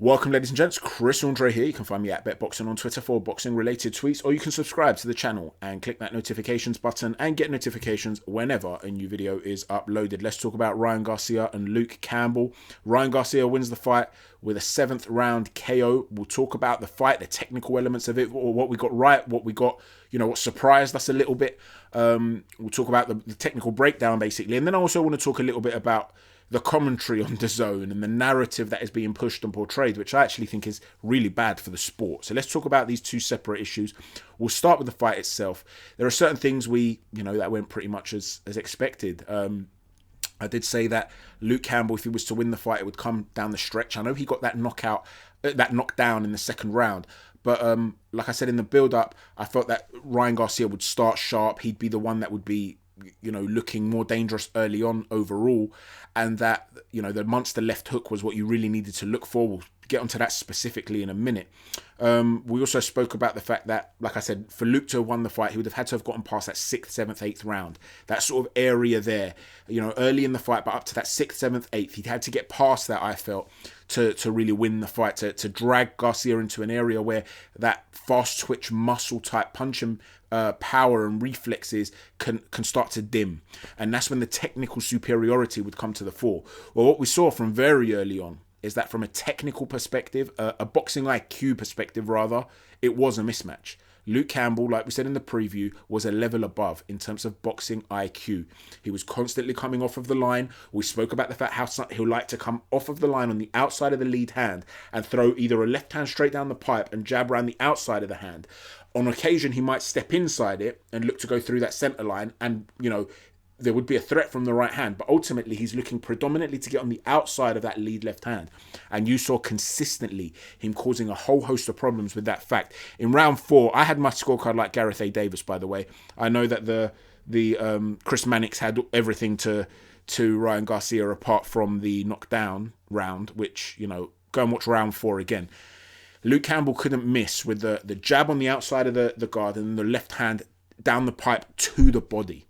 Welcome, ladies and gents. Chris Andre here. You can find me at BetBoxing on Twitter for boxing-related tweets, or you can subscribe to the channel and click that notifications button and get notifications whenever a new video is uploaded. Let's talk about Ryan Garcia and Luke Campbell. Ryan Garcia wins the fight with a 7th round KO. We'll talk about the fight, the technical elements of it, or what we got right, what we got, what surprised us a little bit. We'll talk about the technical breakdown, basically. And then I also want to talk a little bit about the commentary on DAZN and the narrative that is being pushed and portrayed, which I actually think is really bad for the sport. So let's talk about these two separate issues. We'll start with the fight itself. There are certain things that went pretty much as expected. I did say that Luke Campbell, if he was to win the fight, it would come down the stretch. I know he got that knockdown in the second round. But like I said in the build-up, I felt that Ryan Garcia would start sharp. He'd be the one that would be looking more dangerous early on overall, and that the monster left hook was what you really needed to look for. We'll get onto that specifically in a minute. We also spoke about the fact that, like I said, for Luke to have won the fight, he would have had to have gotten past that 6th, 7th, 8th round, that sort of area there, early in the fight, but up to that 6th, 7th, 8th, he'd had to get past that, I felt, to really win the fight, to drag Garcia into an area where that fast twitch muscle type punching power and reflexes can start to dim, and that's when the technical superiority would come to the fore. Well, what we saw from very early on is that from a technical perspective, a boxing IQ perspective rather, it was a mismatch. Luke Campbell, like we said in the preview, was a level above in terms of boxing IQ. He was constantly coming off of the line. We spoke about the fact how he'll like to come off of the line on the outside of the lead hand and throw either a left hand straight down the pipe and jab around the outside of the hand. On occasion, he might step inside it and look to go through that centre line, and there would be a threat from the right hand, but ultimately he's looking predominantly to get on the outside of that lead left hand. And you saw consistently him causing a whole host of problems with that fact. In round 4, I had my scorecard like Gareth A. Davis, by the way. I know that the Chris Mannix had everything to Ryan Garcia apart from the knockdown round, which, go and watch round 4 again. Luke Campbell couldn't miss with the jab on the outside of the guard and the left hand down the pipe to the body.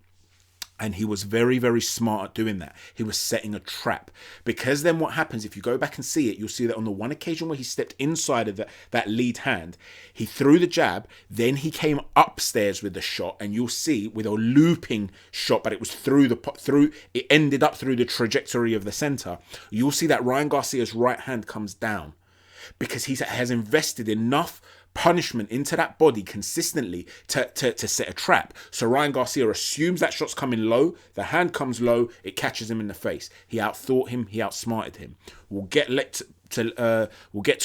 And he was very, very smart at doing that. He was setting a trap. Because then what happens, if you go back and see it, you'll see that on the one occasion where he stepped inside of that lead hand, he threw the jab, then he came upstairs with the shot, and you'll see with a looping shot, but it was it ended up through the trajectory of the center. You'll see that Ryan Garcia's right hand comes down because he has invested enough punishment into that body consistently to set a trap. So Ryan Garcia assumes that shot's coming low, the hand comes low, it catches him in the face. He outthought him, he outsmarted him. We'll get to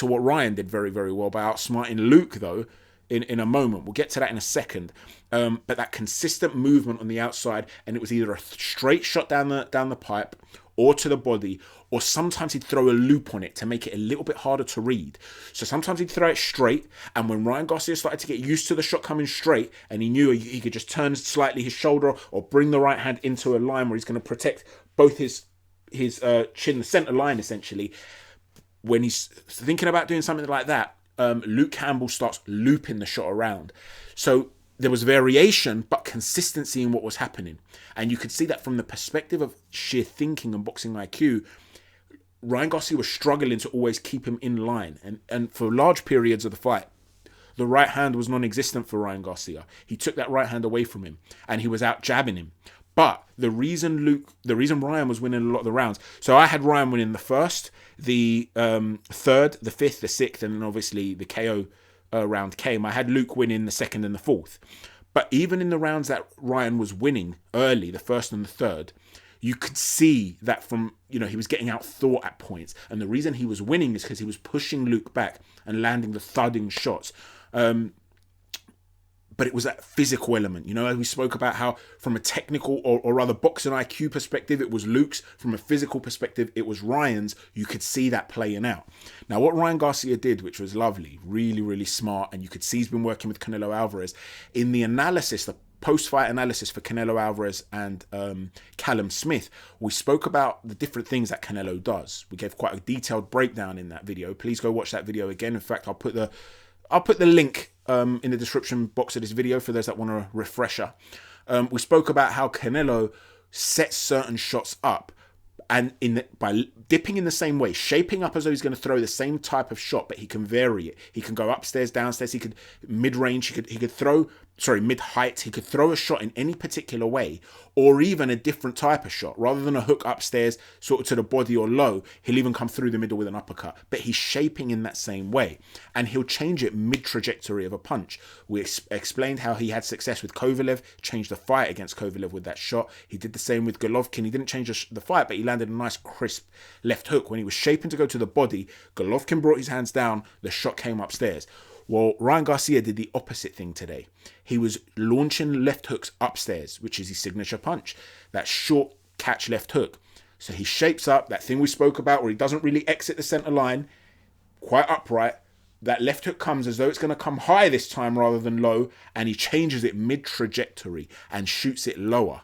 what Ryan did very, very well by outsmarting Luke, though, in a moment. We'll get to that in a second. But that consistent movement on the outside, and it was either a straight shot down the pipe or to the body, or sometimes he'd throw a loop on it to make it a little bit harder to read. So sometimes he'd throw it straight, and when Ryan Garcia started to get used to the shot coming straight, and he knew he could just turn slightly his shoulder or bring the right hand into a line where he's going to protect both his chin, the center line essentially. When he's thinking about doing something like that, Luke Campbell starts looping the shot around. So there was variation, but consistency in what was happening. And you could see that from the perspective of sheer thinking and boxing IQ, Ryan Garcia was struggling to always keep him in line. And for large periods of the fight, the right hand was non-existent for Ryan Garcia. He took that right hand away from him, and he was out jabbing him. But the reason Ryan was winning a lot of the rounds, so I had Ryan winning the first, the 3rd, the 5th, the 6th, and then obviously the KO round came. I had Luke winning the 2nd and the 4th. But even in the rounds that Ryan was winning early, the 1st and the 3rd, you could see that from, he was getting outthought at points. And the reason he was winning is because he was pushing Luke back and landing the thudding shots. But it was that physical element. We spoke about how from a technical or rather boxing IQ perspective, it was Luke's. From a physical perspective, it was Ryan's. You could see that playing out. Now, what Ryan Garcia did, which was lovely, really, really smart, and you could see he's been working with Canelo Alvarez, in the analysis, the post-fight analysis for Canelo Alvarez and Callum Smith, we spoke about the different things that Canelo does. We gave quite a detailed breakdown in that video. Please go watch that video again. In fact, I'll put the link in the description box of this video for those that want a refresher. We spoke about how Canelo sets certain shots up and by dipping in the same way, shaping up as though he's going to throw the same type of shot, but he can vary it. He can go upstairs, downstairs. He could mid-range. He could throw, mid-height. He could throw a shot in any particular way, or even a different type of shot. Rather than a hook upstairs, sort of to the body or low, he'll even come through the middle with an uppercut. But he's shaping in that same way, and he'll change it mid-trajectory of a punch. We explained how he had success with Kovalev, changed the fight against Kovalev with that shot. He did the same with Golovkin. He didn't change the fight, but he landed a nice crisp left hook. When he was shaping to go to the body, Golovkin brought his hands down, the shot came upstairs. Well, Ryan Garcia did the opposite thing today. He was launching left hooks upstairs, which is his signature punch, that short catch left hook. So he shapes up, that thing we spoke about where he doesn't really exit the center line, quite upright. That left hook comes as though it's going to come high this time rather than low, and he changes it mid-trajectory and shoots it lower.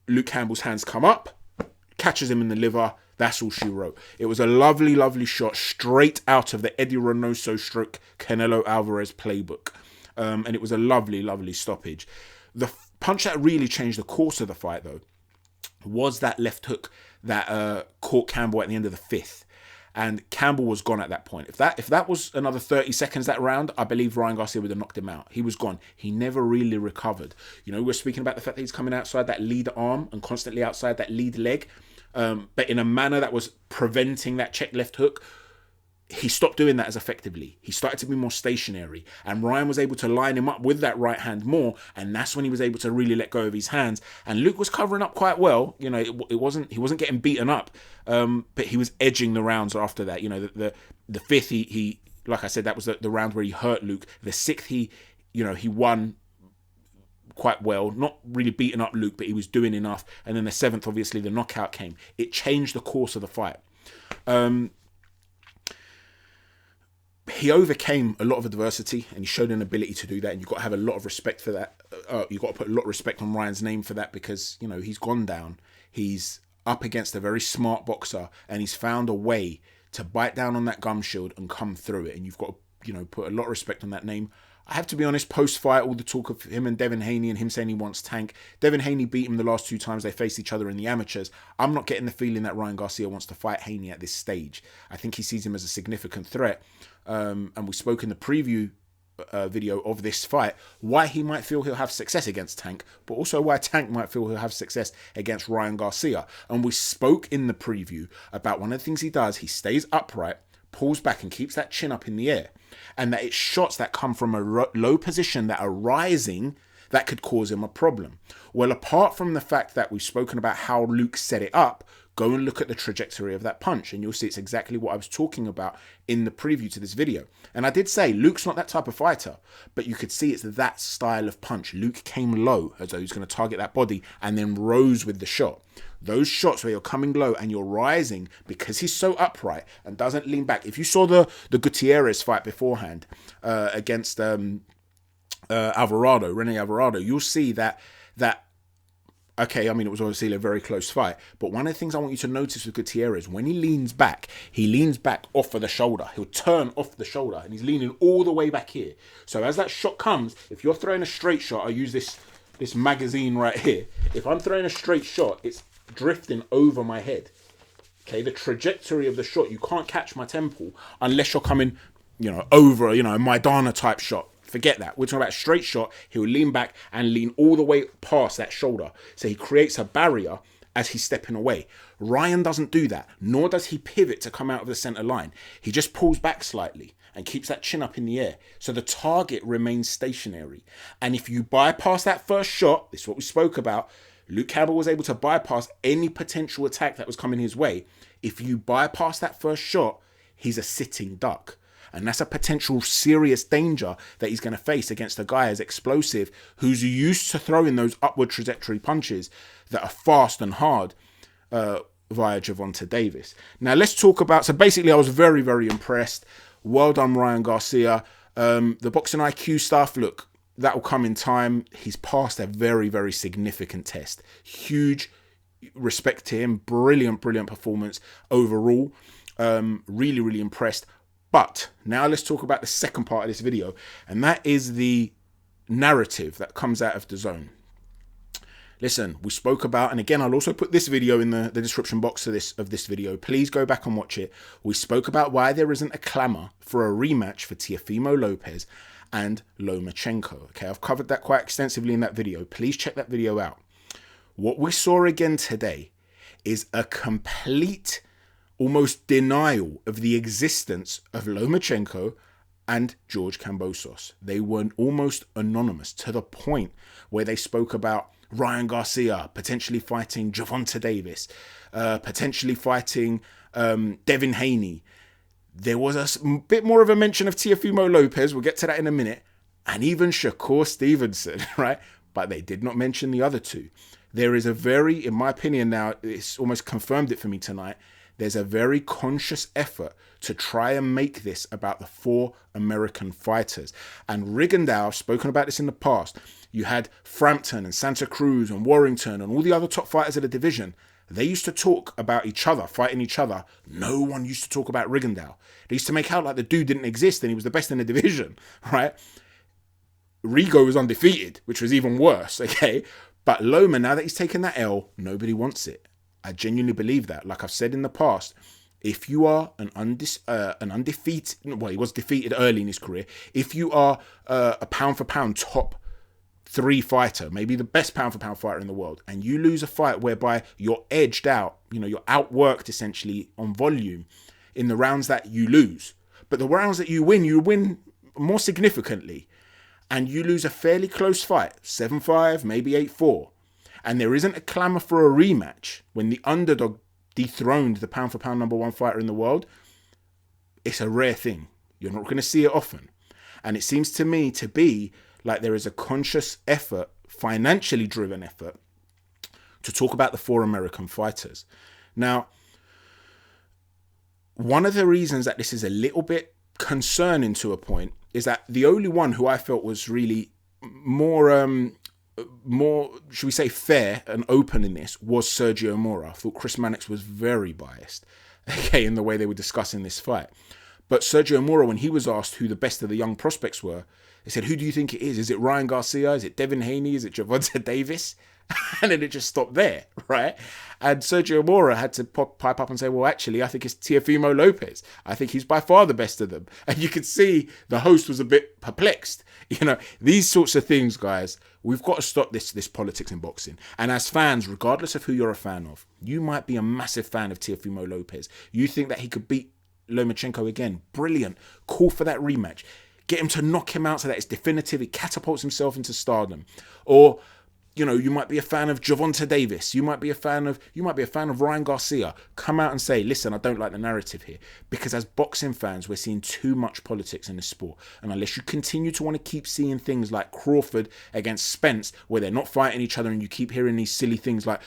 Luke Campbell's hands come up, catches him in the liver. That's all she wrote. It was a lovely, lovely shot straight out of the Eddie Reynoso stroke Canelo Alvarez playbook. And it was a lovely, lovely stoppage. The punch that really changed the course of the fight, though, was that left hook that caught Campbell at the end of the fifth. And Campbell was gone at that point. If that was another 30 seconds that round, I believe Ryan Garcia would have knocked him out. He was gone. He never really recovered. You know, we're speaking about the fact that he's coming outside that lead arm and constantly outside that lead leg, but in a manner that was preventing that check left hook. He stopped doing that as effectively. He started to be more stationary, and Ryan was able to line him up with that right hand more, and that's when he was able to really let go of his hands. And Luke was covering up quite well. You know, he wasn't getting beaten up, but he was edging the rounds after that. You know, the fifth, he like I said, that was the round where he hurt Luke. The sixth, he won quite well, not really beating up Luke, but he was doing enough. And then the seventh, obviously, the knockout came. It changed the course of the fight. He overcame a lot of adversity, and he showed an ability to do that, and you've got to have a lot of respect for that. You've got to put a lot of respect on Ryan's name for that, because, you know, he's gone down. He's up against a very smart boxer, and he's found a way to bite down on that gum shield and come through it, and you've got to, you know, put a lot of respect on that name. I have to be honest, post-fight, all the talk of him and Devin Haney and him saying he wants Tank. Devin Haney beat him the last two times they faced each other in the amateurs. I'm not getting the feeling that Ryan Garcia wants to fight Haney at this stage. I think he sees him as a significant threat. And we spoke in the preview video of this fight why he might feel he'll have success against Tank, but also why Tank might feel he'll have success against Ryan Garcia. And we spoke in the preview about one of the things he does. He stays upright, pulls back and keeps that chin up in the air, and that it's shots that come from a low position that are rising that could cause him a problem. Well, apart from the fact that we've spoken about how Luke set it up, go and look at the trajectory of that punch, and you'll see it's exactly what I was talking about in the preview to this video. And I did say Luke's not that type of fighter, but you could see it's that style of punch. Luke came low as though he's going to target that body and then rose with the shot. Those shots where you're coming low and you're rising because he's so upright and doesn't lean back. If you saw the Gutierrez fight beforehand against Rene Alvarado, you'll see that okay, I mean, it was obviously a very close fight, but one of the things I want you to notice with Gutierrez, when he leans back off of the shoulder. He'll turn off the shoulder, and he's leaning all the way back here. So as that shot comes, if you're throwing a straight shot, I use this magazine right here. If I'm throwing a straight shot, it's drifting over my head. Okay, the trajectory of the shot, you can't catch my temple unless you're coming, over, a Maidana type shot. Forget that. We're talking about a straight shot. He'll lean back and lean all the way past that shoulder. So he creates a barrier as he's stepping away. Ryan doesn't do that, nor does he pivot to come out of the center line. He just pulls back slightly and keeps that chin up in the air. So the target remains stationary. And if you bypass that first shot, this is what we spoke about, Luke Campbell was able to bypass any potential attack that was coming his way. If you bypass that first shot, he's a sitting duck. And that's a potential serious danger that he's going to face against a guy as explosive who's used to throwing those upward trajectory punches that are fast and hard via Gervonta Davis. Now, let's talk about... So basically, I was very, very impressed. Well done, Ryan Garcia. The boxing IQ stuff, look, that will come in time. He's passed a very, very significant test. Huge respect to him. Brilliant, brilliant performance overall. Really, really impressed. But now let's talk about the second part of this video, and that is the narrative that comes out of DAZN. Listen, we spoke about, and again, I'll also put this video in the description box of this video. Please go back and watch it. We spoke about why there isn't a clamour for a rematch for Teofimo Lopez and Lomachenko. Okay, I've covered that quite extensively in that video. Please check that video out. What we saw again today is a complete, almost denial of the existence of Lomachenko and George Kambosos. They were almost anonymous to the point where they spoke about Ryan Garcia potentially fighting Gervonta Davis, potentially fighting Devin Haney. There was a bit more of a mention of Teofimo Lopez. We'll get to that in a minute. And even Shakur Stevenson, right? But they did not mention the other two. There is a very, in my opinion now, it's almost confirmed it for me tonight, there's a very conscious effort to try and make this about the 4 American fighters. And Rigondeaux, I've spoken about this in the past, you had Frampton and Santa Cruz and Warrington and all the other top fighters of the division. They used to talk about each other, fighting each other. No one used to talk about Rigondeaux. They used to make out like the dude didn't exist and he was the best in the division, right? Rigo was undefeated, which was even worse, okay? But Loma, now that he's taken that L, nobody wants it. I genuinely believe that. Like I've said in the past, if you are an undefeated, well, he was defeated early in his career. If you are a pound for pound top 3 fighter, maybe the best pound for pound fighter in the world, and you lose a fight whereby you're edged out, you're outworked essentially on volume in the rounds that you lose. But the rounds that you win more significantly. And you lose a fairly close fight, 7-5, maybe 8-4. And there isn't a clamour for a rematch when the underdog dethroned the pound for pound #1 fighter in the world. It's a rare thing. You're not going to see it often. And it seems to me to be like there is a conscious effort, financially driven effort, to talk about the 4 American fighters. Now, one of the reasons that this is a little bit concerning to a point is that the only one who I felt was really more, should we say, fair and open in this was Sergio Mora. I thought Chris Mannix was very biased, okay, in the way they were discussing this fight. But Sergio Mora, when he was asked who the best of the young prospects were, he said, who do you think it is? Is it Ryan Garcia? Is it Devin Haney? Is it Gervonta Davis? And then it just stopped there, right? And Sergio Mora had to pipe up and say, well, actually, I think it's Teofimo Lopez. I think he's by far the best of them. And you could see the host was a bit perplexed. These sorts of things, guys, we've got to stop this politics in boxing. And as fans, regardless of who you're a fan of, you might be a massive fan of Teofimo Lopez. You think that he could beat Lomachenko again. Brilliant. Call for that rematch. Get him to knock him out so that it's definitive. He catapults himself into stardom. Or you might be a fan of Gervonta Davis. You might be a fan of Ryan Garcia. Come out and say, listen, I don't like the narrative here. Because as boxing fans, we're seeing too much politics in this sport. And unless you continue to want to keep seeing things like Crawford against Spence, where they're not fighting each other and you keep hearing these silly things like,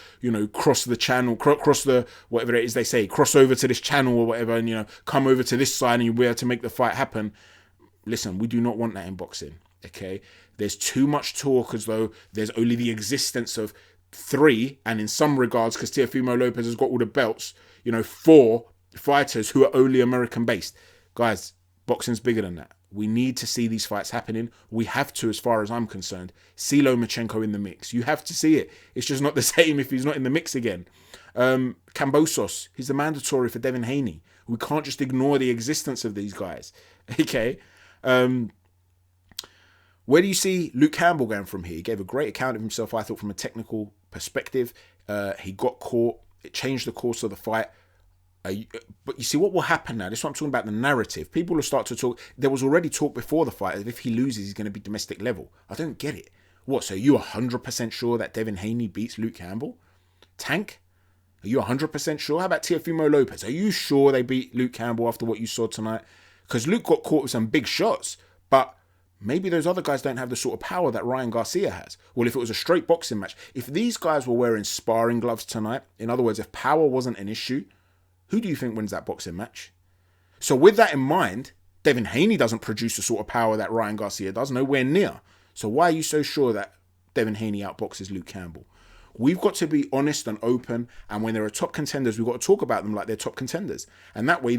cross the channel, cross the, whatever it is they say, cross over to this channel or whatever, and, come over to this side and you'll be able to make the fight happen. Listen, we do not want that in boxing, okay? There's too much talk as though there's only the existence of 3, and in some regards, because Teofimo Lopez has got all the belts, 4 fighters who are only American-based. Guys, boxing's bigger than that. We need to see these fights happening. We have to, as far as I'm concerned, see Lomachenko in the mix. You have to see it. It's just not the same if he's not in the mix again. Kambosos, he's the mandatory for Devin Haney. We can't just ignore the existence of these guys, okay? Where do you see Luke Campbell going from here? He gave a great account of himself, I thought, from a technical perspective. He got caught. It changed the course of the fight. But you see what will happen now. This is what I'm talking about, the narrative. People will start to talk. There was already talk before the fight that if he loses, he's going to be domestic level. I don't get it. What, so you 100% sure that Devin Haney beats Luke Campbell? Tank? Are you 100% sure? How about Teofimo Lopez? Are you sure they beat Luke Campbell after what you saw tonight? Because Luke got caught with some big shots, but maybe those other guys don't have the sort of power that Ryan Garcia has. Well, if it was a straight boxing match, if these guys were wearing sparring gloves tonight, in other words, if power wasn't an issue, who do you think wins that boxing match? So with that in mind, Devin Haney doesn't produce the sort of power that Ryan Garcia does, nowhere near. So why are you so sure that Devin Haney outboxes Luke Campbell? We've got to be honest and open, and when there are top contenders, we've got to talk about them like they're top contenders. And that way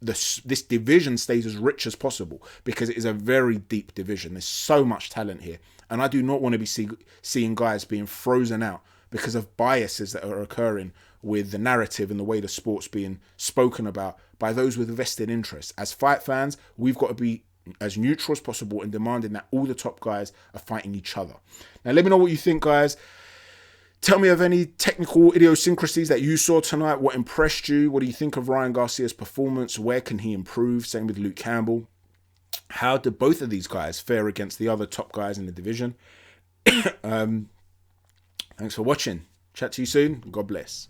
this division stays as rich as possible, because it is a very deep division. There's so much talent here. And I do not want to be seeing guys being frozen out because of biases that are occurring with the narrative and the way the sport's being spoken about by those with vested interests. As fight fans, we've got to be as neutral as possible in demanding that all the top guys are fighting each other. Now, let me know what you think, guys. Tell me of any technical idiosyncrasies that you saw tonight. What impressed you? What do you think of Ryan Garcia's performance? Where can he improve? Same with Luke Campbell. How did both of these guys fare against the other top guys in the division? Thanks for watching. Chat to you soon. God bless.